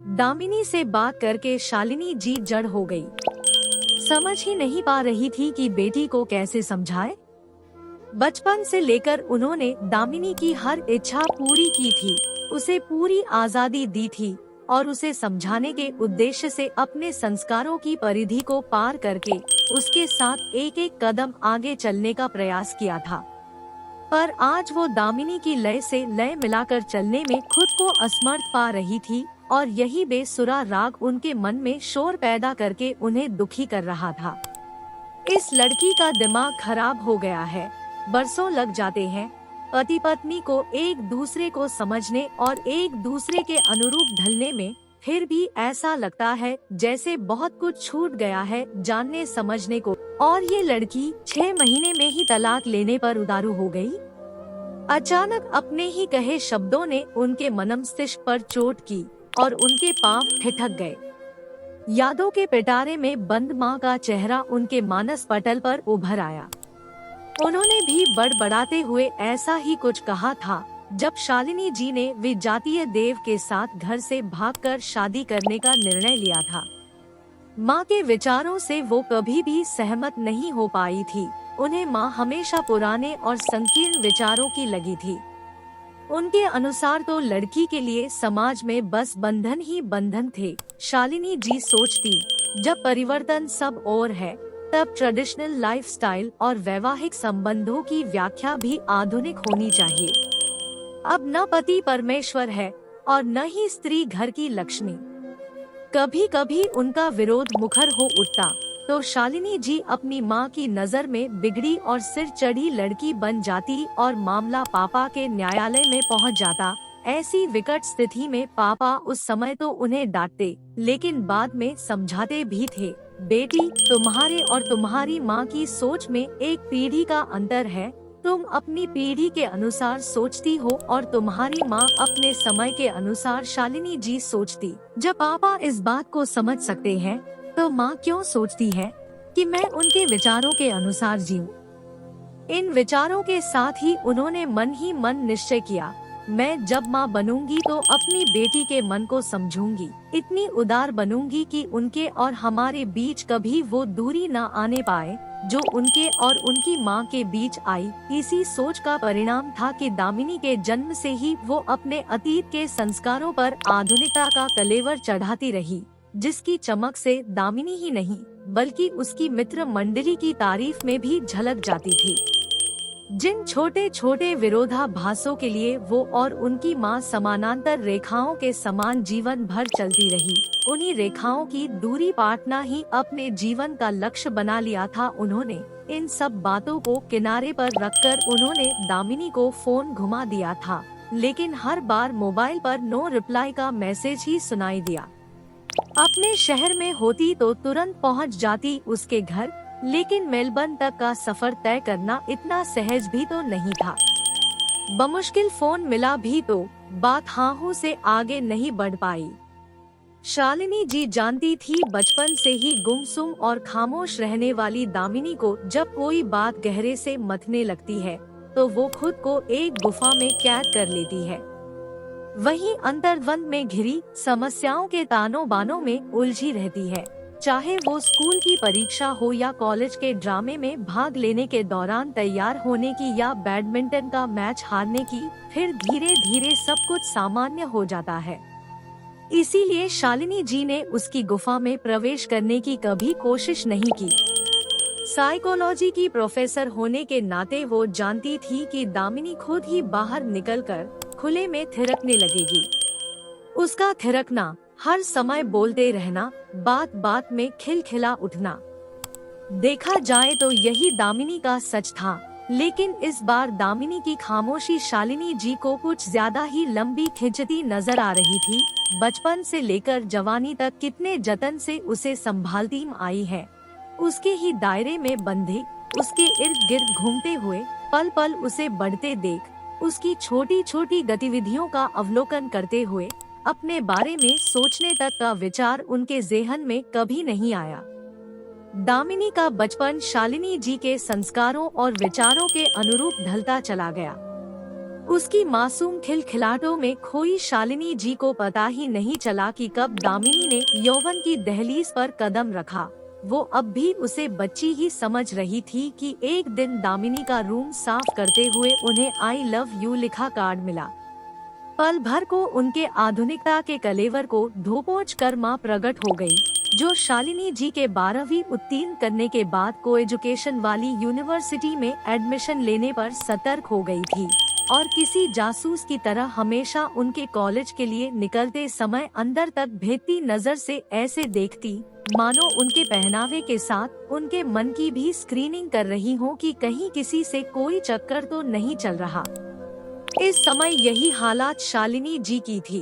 दामिनी से बात करके शालिनी जी जड़ हो गई। समझ ही नहीं पा रही थी कि बेटी को कैसे समझाए। बचपन से लेकर उन्होंने दामिनी की हर इच्छा पूरी की थी, उसे पूरी आजादी दी थी और उसे समझाने के उद्देश्य से अपने संस्कारों की परिधि को पार करके उसके साथ एक एक कदम आगे चलने का प्रयास किया था। पर आज वो दामिनी की लय से लय मिलाकर चलने में खुद को असमर्थ पा रही थी और यही बेसुरा राग उनके मन में शोर पैदा करके उन्हें दुखी कर रहा था। इस लड़की का दिमाग खराब हो गया है। बरसों लग जाते हैं पति पत्नी को एक दूसरे को समझने और एक दूसरे के अनुरूप ढलने में, फिर भी ऐसा लगता है जैसे बहुत कुछ छूट गया है जानने समझने को। और ये लड़की 6 महीने में ही तलाक लेने पर उतारू हो गई। अचानक अपने ही कहे शब्दों ने उनके मस्तिष्क पर चोट की और उनके पांव ठिठक गए। यादों के पिटारे में बंद माँ का चेहरा उनके मानस पटल पर उभर आया। उन्होंने भी बड़बड़ाते हुए ऐसा ही कुछ कहा था जब शालिनी जी ने विजातीय देव के साथ घर से भागकर शादी करने का निर्णय लिया था। माँ के विचारों से वो कभी भी सहमत नहीं हो पाई थी। उन्हें माँ हमेशा पुराने और संकीर्ण विचारों की लगी थी। उनके अनुसार तो लड़की के लिए समाज में बस बंधन ही बंधन थे। शालिनी जी सोचती, जब परिवर्तन सब ओर है तब ट्रेडिशनल लाइफस्टाइल और वैवाहिक संबंधों की व्याख्या भी आधुनिक होनी चाहिए। अब न पति परमेश्वर है और न ही स्त्री घर की लक्ष्मी। कभी कभी उनका विरोध मुखर हो उठता तो शालिनी जी अपनी माँ की नजर में बिगड़ी और सिर चढ़ी लड़की बन जाती और मामला पापा के न्यायालय में पहुँच जाता। ऐसी विकट स्थिति में पापा उस समय तो उन्हें डांटते, लेकिन बाद में समझाते भी थे, बेटी तुम्हारे और तुम्हारी माँ की सोच में एक पीढ़ी का अंतर है। तुम अपनी पीढ़ी के अनुसार सोचती हो और तुम्हारी माँ अपने समय के अनुसार। शालिनी जी सोचती, जब पापा इस बात को समझ सकते हैं तो माँ क्यों सोचती है कि मैं उनके विचारों के अनुसार जीऊं। इन विचारों के साथ ही उन्होंने मन ही मन निश्चय किया, मैं जब माँ बनूंगी तो अपनी बेटी के मन को समझूंगी, इतनी उदार बनूंगी कि उनके और हमारे बीच कभी वो दूरी न आने पाए जो उनके और उनकी माँ के बीच आई। इसी सोच का परिणाम था कि दामिनी के जन्म से ही वो अपने अतीत के संस्कारों पर आधुनिकता का कलेवर चढ़ाती रही, जिसकी चमक से दामिनी ही नहीं बल्कि उसकी मित्र मंडली की तारीफ में भी झलक जाती थी। जिन छोटे छोटे विरोधाभासों के लिए वो और उनकी माँ समानांतर रेखाओं के समान जीवन भर चलती रही, उन्हीं रेखाओं की दूरी पाटना ही अपने जीवन का लक्ष्य बना लिया था उन्होंने। इन सब बातों को किनारे पर रखकर उन्होंने दामिनी को फोन घुमा दिया था, लेकिन हर बार मोबाइल पर नो रिप्लाई का मैसेज ही सुनाई दिया। अपने शहर में होती तो तुरंत पहुंच जाती उसके घर, लेकिन मेलबर्न तक का सफर तय करना इतना सहज भी तो नहीं था। बमुश्किल फोन मिला भी तो बात हाँ से आगे नहीं बढ़ पाई। शालिनी जी जानती थी बचपन से ही गुमसुम और खामोश रहने वाली दामिनी को जब कोई बात गहरे से मथने लगती है तो वो खुद को एक गुफा में कैद कर लेती है। वहीं अंतर्द्वंद में घिरी समस्याओं के तानों बानों में उलझी रहती है। चाहे वो स्कूल की परीक्षा हो या कॉलेज के ड्रामे में भाग लेने के दौरान तैयार होने की या बैडमिंटन का मैच हारने की, फिर धीरे धीरे सब कुछ सामान्य हो जाता है। इसीलिए शालिनी जी ने उसकी गुफा में प्रवेश करने की कभी कोशिश नहीं की। साइकोलॉजी की प्रोफेसर होने के नाते वो जानती थी कि दामिनी खुद ही बाहर निकलकर खुले में थिरकने लगेगी। उसका थिरकना, हर समय बोलते रहना, बात बात में खिलखिला उठना, देखा जाए तो यही दामिनी का सच था। लेकिन इस बार दामिनी की खामोशी शालिनी जी को कुछ ज्यादा ही लंबी खिंचती नजर आ रही थी। बचपन से लेकर जवानी तक कितने जतन से उसे संभालती आई है, उसके ही दायरे में बंधे, उसके इर्द गिर्द घूमते हुए, पल पल उसे बढ़ते देख, उसकी छोटी छोटी गतिविधियों का अवलोकन करते हुए अपने बारे में सोचने तक का विचार उनके ज़हन में कभी नहीं आया। दामिनी का बचपन शालिनी जी के संस्कारों और विचारों के अनुरूप ढलता चला गया। उसकी मासूम खिलखिलाहटों में खोई शालिनी जी को पता ही नहीं चला कि कब दामिनी ने यौवन की दहलीज पर कदम रखा। वो अब भी उसे बच्ची ही समझ रही थी कि एक दिन दामिनी का रूम साफ करते हुए उन्हें आई लव यू लिखा कार्ड मिला। पल भर को उनके आधुनिकता के कलेवर को धोपोंछ कर मां प्रकट हो गई, जो शालिनी जी के 12वीं उत्तीर्ण करने के बाद को एजुकेशन वाली यूनिवर्सिटी में एडमिशन लेने पर सतर्क हो गई थी और किसी जासूस की तरह हमेशा उनके कॉलेज के लिए निकलते समय अंदर तक भेदती नजर से ऐसे देखती, मानो उनके पहनावे के साथ उनके मन की भी स्क्रीनिंग कर रही हो कि कहीं किसी से कोई चक्कर तो नहीं चल रहा। इस समय यही हालात शालिनी जी की थी।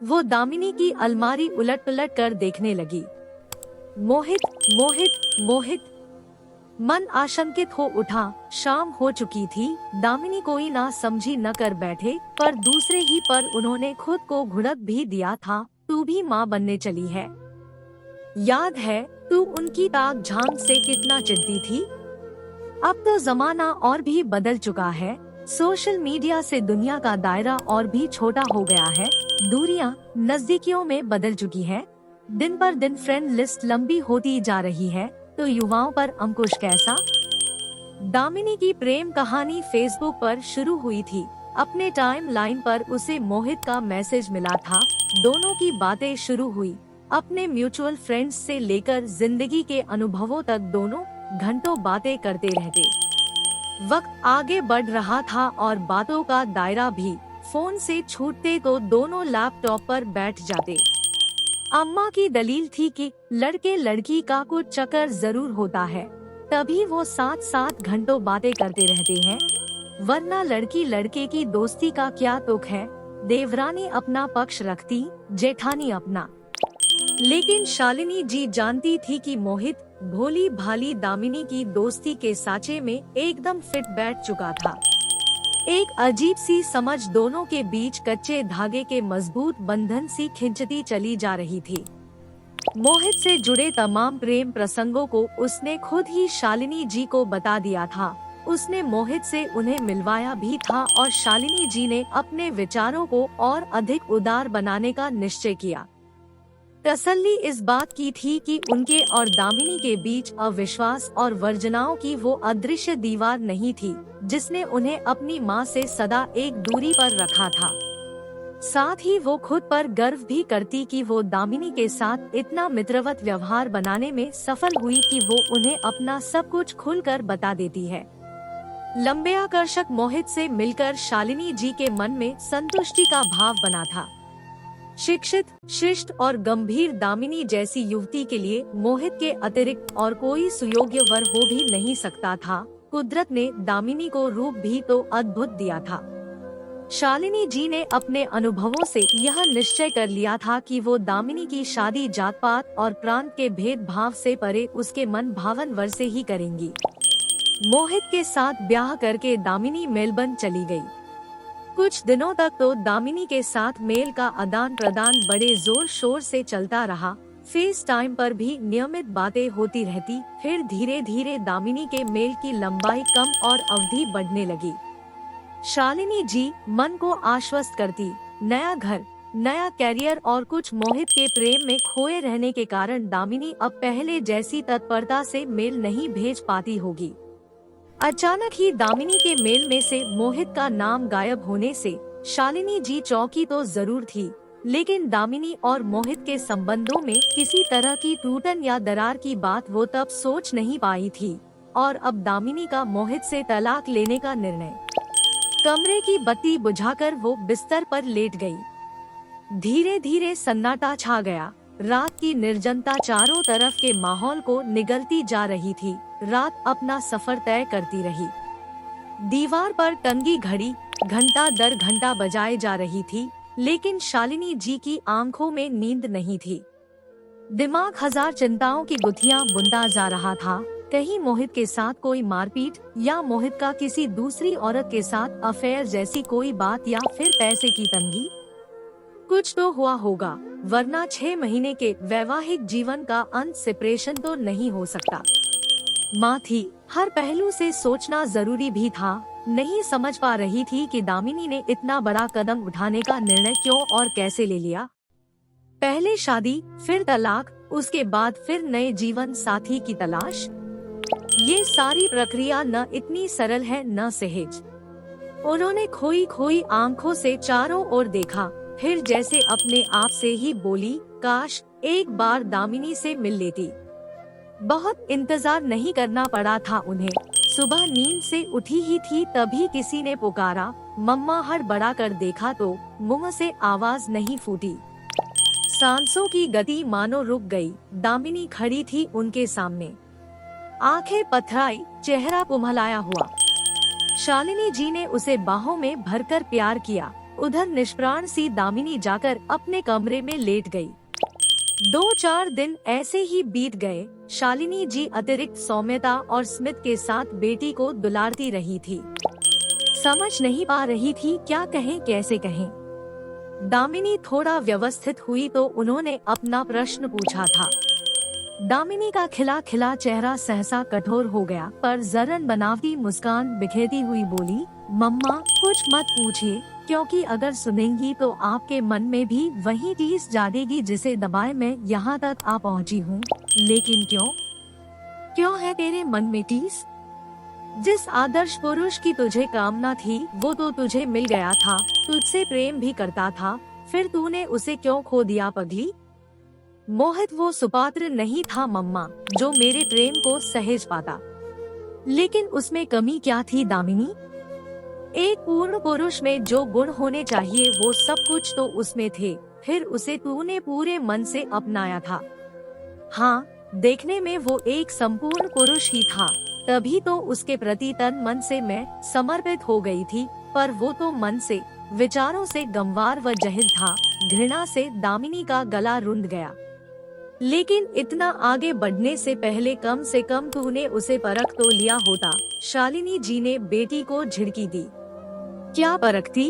वो दामिनी की अलमारी उलट पलट कर देखने लगी। मोहित मोहित मोहित। मन आशंकित हो उठा। शाम हो चुकी थी। दामिनी कोई ना समझी न कर बैठे, पर दूसरे ही पर उन्होंने खुद को घुड़क भी दिया था, तू भी माँ बनने चली है। याद है तू उनकी ताक झांक से कितना चिढ़ती थी। अब तो जमाना और भी बदल चुका है। सोशल मीडिया से दुनिया का दायरा और भी छोटा हो गया है। दूरियां नजदीकियों में बदल चुकी है। दिन पर दिन फ्रेंड लिस्ट लंबी होती जा रही है, तो युवाओं पर अंकुश कैसा। दामिनी की प्रेम कहानी फेसबुक पर शुरू हुई थी। अपने टाइम लाइन पर उसे मोहित का मैसेज मिला था। दोनों की बातें शुरू हुई। अपने म्यूचुअल फ्रेंड्स से लेकर जिंदगी के अनुभवों तक दोनों घंटों बातें करते रहते। वक्त आगे बढ़ रहा था और बातों का दायरा भी। फोन से छूटते तो दोनों लैपटॉप पर बैठ जाते। अम्मा की दलील थी कि लड़के लड़की का कुछ चक्कर जरूर होता है, तभी वो 7-7 घंटों बातें करते रहते हैं, वरना लड़की लड़के की दोस्ती का क्या तुक है। देवरानी अपना पक्ष रखती, जेठानी अपना। लेकिन शालिनी जी जानती थी कि मोहित भोली भाली दामिनी की दोस्ती के साँचे में एकदम फिट बैठ चुका था। एक अजीब सी समझ दोनों के बीच कच्चे धागे के मजबूत बंधन सी खिंचती चली जा रही थी। मोहित से जुड़े तमाम प्रेम प्रसंगों को उसने खुद ही शालिनी जी को बता दिया था। उसने मोहित से उन्हें मिलवाया भी था और शालिनी जी ने अपने विचारों को और अधिक उदार बनाने का निश्चय किया। तसल्ली इस बात की थी कि उनके और दामिनी के बीच अविश्वास और वर्जनाओं की वो अदृश्य दीवार नहीं थी, जिसने उन्हें अपनी माँ से सदा एक दूरी पर रखा था। साथ ही वो खुद पर गर्व भी करती कि वो दामिनी के साथ इतना मित्रवत व्यवहार बनाने में सफल हुई कि वो उन्हें अपना सब कुछ खुलकर बता देती है। लंबे आकर्षक मोहित से मिलकर शालिनी जी के मन में संतुष्टि का भाव बना था। शिक्षित, शिष्ट और गंभीर दामिनी जैसी युवती के लिए मोहित के अतिरिक्त और कोई सुयोग्य वर हो भी नहीं सकता था। कुदरत ने दामिनी को रूप भी तो अद्भुत दिया था। शालिनी जी ने अपने अनुभवों से यह निश्चय कर लिया था कि वो दामिनी की शादी जात पात और प्रांत के भेदभाव से परे उसके मन भावन वर से ही करेंगी। मोहित के साथ ब्याह करके दामिनी मेलबर्न चली गई। कुछ दिनों तक तो दामिनी के साथ मेल का आदान प्रदान बड़े जोर शोर से चलता रहा। फेस टाइम पर भी नियमित बातें होती रहती। फिर धीरे धीरे दामिनी के मेल की लंबाई कम और अवधि बढ़ने लगी। शालिनी जी मन को आश्वस्त करती, नया घर, नया कैरियर और कुछ मोहित के प्रेम में खोए रहने के कारण दामिनी अब पहले जैसी तत्परता से मेल नहीं भेज पाती होगी। अचानक ही दामिनी के मेल में से मोहित का नाम गायब होने से शालिनी जी चौंकी तो जरूर थी, लेकिन दामिनी और मोहित के संबंधों में किसी तरह की टूटन या दरार की बात वो तब सोच नहीं पाई थी। और अब दामिनी का मोहित से तलाक लेने का निर्णय। कमरे की बत्ती बुझाकर वो बिस्तर पर लेट गई। धीरे धीरे सन्नाटा छा गया। रात की निर्जनता चारों तरफ के माहौल को निगलती जा रही थी। रात अपना सफर तय करती रही। दीवार पर टंगी घड़ी घंटा दर घंटा बजाए जा रही थी, लेकिन शालिनी जी की आंखों में नींद नहीं थी। दिमाग हजार चिंताओं की गुत्थियां बुनता जा रहा था। कहीं मोहित के साथ कोई मारपीट, या मोहित का किसी दूसरी औरत के साथ अफेयर जैसी कोई बात, या फिर पैसे की तंगी। कुछ तो हुआ होगा, वरना 6 महीने के वैवाहिक जीवन का अंत सेपरेशन तो नहीं हो सकता। माँ थी, हर पहलू से सोचना जरूरी भी था। नहीं समझ पा रही थी कि दामिनी ने इतना बड़ा कदम उठाने का निर्णय क्यों और कैसे ले लिया। पहले शादी, फिर तलाक, उसके बाद फिर नए जीवन साथी की तलाश। ये सारी प्रक्रिया न इतनी सरल है न सहज। उन्होंने खोई खोई आंखों से चारों ओर देखा, फिर जैसे अपने आप से ही बोली, काश एक बार दामिनी से मिल लेती। बहुत इंतजार नहीं करना पड़ा था उन्हें। सुबह नींद से उठी ही थी तभी किसी ने पुकारा, मम्मा। हड़बड़ा कर देखा तो मुंह से आवाज नहीं फूटी। सांसों की गति मानो रुक गई। दामिनी खड़ी थी उनके सामने, आंखें पथराई, चेहरा कुम्हलाया हुआ। शालिनी जी ने उसे बाहों में भरकर प्यार किया। उधर निष्प्राण सी दामिनी जाकर अपने कमरे में लेट गई। 2-4 दिन ऐसे ही बीत गए। शालिनी जी अतिरिक्त सौम्यता और स्मित के साथ बेटी को दुलारती रही थी। समझ नहीं पा रही थी क्या कहें कैसे कहें। दामिनी थोड़ा व्यवस्थित हुई तो उन्होंने अपना प्रश्न पूछा था। दामिनी का खिला खिला चेहरा सहसा कठोर हो गया, पर जरन बनावटी मुस्कान बिखेरती हुई बोली, मम्मा कुछ मत पूछिए, क्योंकि अगर सुनेंगी तो आपके मन में भी वही टीस जागेगी जिसे दबाए मैं यहाँ तक आ पहुँची हूँ। लेकिन क्यों? क्यों है तेरे मन में टीस? जिस आदर्श पुरुष की तुझे कामना थी वो तो तुझे मिल गया था, तुझसे प्रेम भी करता था, फिर तूने उसे क्यों खो दिया पगली? मोहित वो सुपात्र नहीं था मम्मा, जो मेरे प्रेम को सहेज पाता। लेकिन उसमें कमी क्या थी दामिनी? एक पूर्ण पुरुष में जो गुण होने चाहिए वो सब कुछ तो उसमें थे, फिर उसे तूने पूरे मन से अपनाया था। हाँ, देखने में वो एक संपूर्ण पुरुष ही था, तभी तो उसके प्रति तन मन से मैं समर्पित हो गई थी, पर वो तो मन से, विचारों से गंवार व जहिल था। घृणा से दामिनी का गला रुंध गया। लेकिन इतना आगे बढ़ने से पहले कम से कम तूने उसे परख तो लिया होता। शालिनी जी ने बेटी को झिड़की दी। क्या परखती?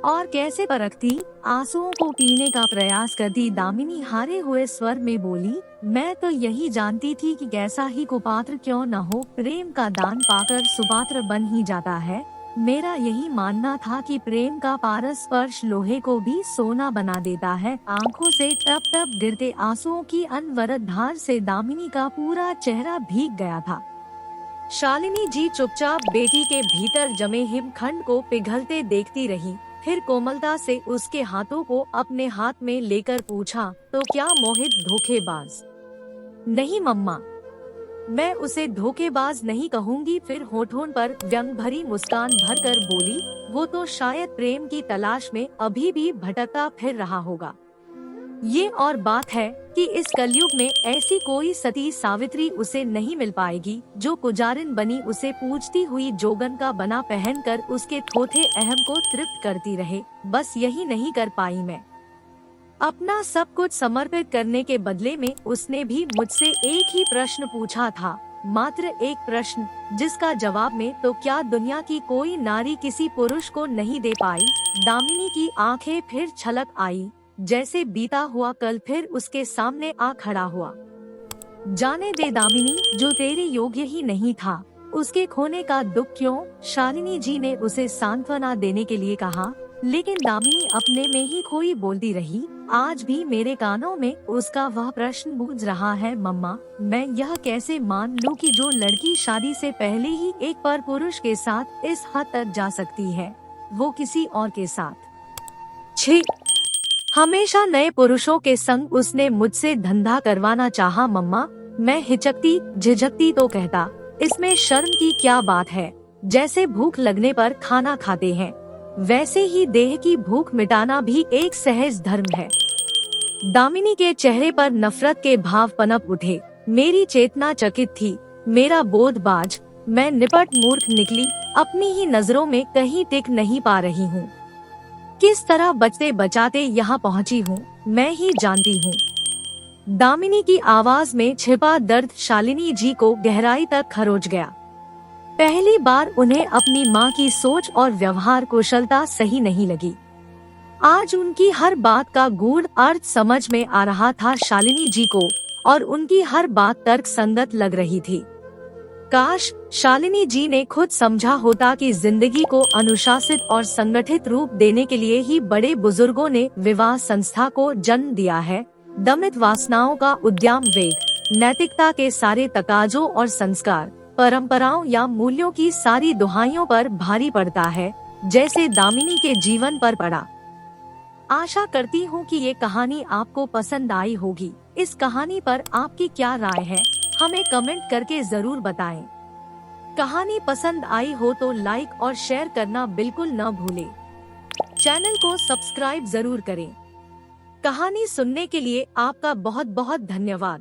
और कैसे परखती? आंसुओं को पीने का प्रयास करती दामिनी हारे हुए स्वर में बोली, मैं तो यही जानती थी कि कैसा ही कुपात्र क्यों न हो, प्रेम का दान पाकर सुपात्र बन ही जाता है। मेरा यही मानना था कि प्रेम का पारस स्पर्श लोहे को भी सोना बना देता है। आंखों से टप टप गिरते आंसुओं की अनवरत धार से दामिनी का पूरा चेहरा भीग गया था। शालिनी जी चुपचाप बेटी के भीतर जमे हिमखंड को पिघलते देखती रही, फिर कोमलता से उसके हाथों को अपने हाथ में लेकर पूछा, तो क्या मोहित धोखेबाज? नहीं मम्मा, मैं उसे धोखेबाज नहीं कहूँगी। फिर होठों पर व्यंग भरी मुस्कान भरकर बोली, वो तो शायद प्रेम की तलाश में अभी भी भटकता फिर रहा होगा। ये और बात है कि इस कलयुग में ऐसी कोई सती सावित्री उसे नहीं मिल पाएगी जो पुजारिन बनी उसे पूजती हुई जोगन का बना पहनकर उसके थोथे अहम को तृप्त करती रहे। बस यही नहीं कर पाई मैं। अपना सब कुछ समर्पित करने के बदले में उसने भी मुझसे एक ही प्रश्न पूछा था, मात्र एक प्रश्न, जिसका जवाब में तो क्या दुनिया की कोई नारी किसी पुरुष को नहीं दे पाई। दामिनी की आंखें फिर छलक आई, जैसे बीता हुआ कल फिर उसके सामने आ खड़ा हुआ। जाने दे दामिनी, जो तेरे योग्य ही नहीं था, उसके खोने का दुख क्यों? शालिनी जी ने उसे सांत्वना देने के लिए कहा, लेकिन दामिनी अपने में ही खोई बोलती रही। आज भी मेरे कानों में उसका वह प्रश्न गूंज रहा है, मम्मा, मैं यह कैसे मान लूं कि जो लड़की शादी से पहले ही एक पर पुरुष के साथ इस हद तक जा सकती है, वो किसी और के साथ। छी! हमेशा नए पुरुषों के संग उसने मुझसे धंधा करवाना चाहा मम्मा। मैं हिचकती झिझकती तो कहता, इसमें शर्म की क्या बात है? जैसे भूख लगने पर खाना खाते हैं, वैसे ही देह की भूख मिटाना भी एक सहज धर्म है। दामिनी के चेहरे पर नफरत के भाव पनप उठे। मेरी चेतना चकित थी, मेरा बोध बाज, मैं निपट मूर्ख निकली, अपनी ही नजरों में कहीं टिक नहीं पा रही हूँ। किस तरह बचते बचाते यहाँ पहुँची हूँ, मैं ही जानती हूँ। दामिनी की आवाज में छिपा दर्द शालिनी जी को गहराई तक खरोच गया। पहली बार उन्हें अपनी माँ की सोच और व्यवहार कुशलता सही नहीं लगी। आज उनकी हर बात का गूढ़ अर्थ समझ में आ रहा था शालिनी जी को, और उनकी हर बात तर्क संगत लग रही थी। काश शालिनी जी ने खुद समझा होता कि जिंदगी को अनुशासित और संगठित रूप देने के लिए ही बड़े बुजुर्गों ने विवाह संस्था को जन्म दिया है। दमित वासनाओं का उद्यम वेग, नैतिकता के सारे तकाजों और संस्कार, परंपराओं या मूल्यों की सारी दुहाइयों पर भारी पड़ता है, जैसे दामिनी के जीवन पर पड़ा। आशा करती हूँ कि ये कहानी आपको पसंद आई होगी। इस कहानी पर आपकी क्या राय है, हमें कमेंट करके जरूर बताएं। कहानी पसंद आई हो तो लाइक और शेयर करना बिल्कुल न भूलें। चैनल को सब्सक्राइब जरूर करें। कहानी सुनने के लिए आपका बहुत बहुत धन्यवाद।